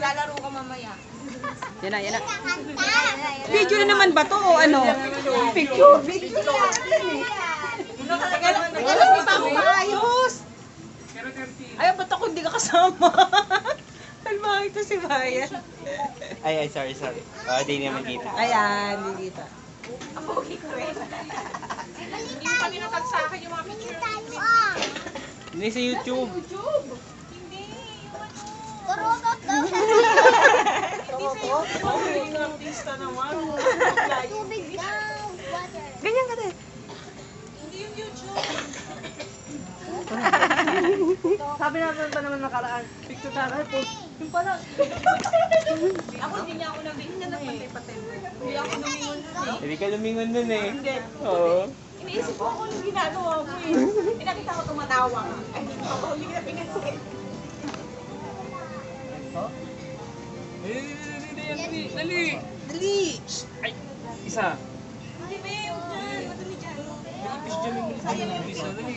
Maglalaro ka mamaya. Yan na, yan na. Video na naman ba to o ano? Picture. Video na. Alam mo pa ako maayos. Ay, ba't ako hindi ka kasama? Talma ito si Bayan. Ay, sorry. Di naman kita. Ayan, hindi kita. Hindi pa ninatag sa akin yung mga picture. Hindi sa YouTube. Hindi, yung ano. Turutot daw sa tubig daw. Water. Ganyan ka din. Hindi yung YouTube. Sabi natin pa naman nakaraan, picture tayo po. Yung pala. Ako hindi niya ako nabigyan na patay-patay. Hindi ako lumingon nun eh. Hindi ka lumingon nun eh. Hindi. Oo. Iniisip ko kung anong ginagawa ko eh. Nakita ko tumatawa ka. Ay, hindi ko hindi ka pinansin. Dali! Dali! Ay! Isa! Hindi ba yung dyan? Madali dyan. Bilis dyan, bilis. Dali!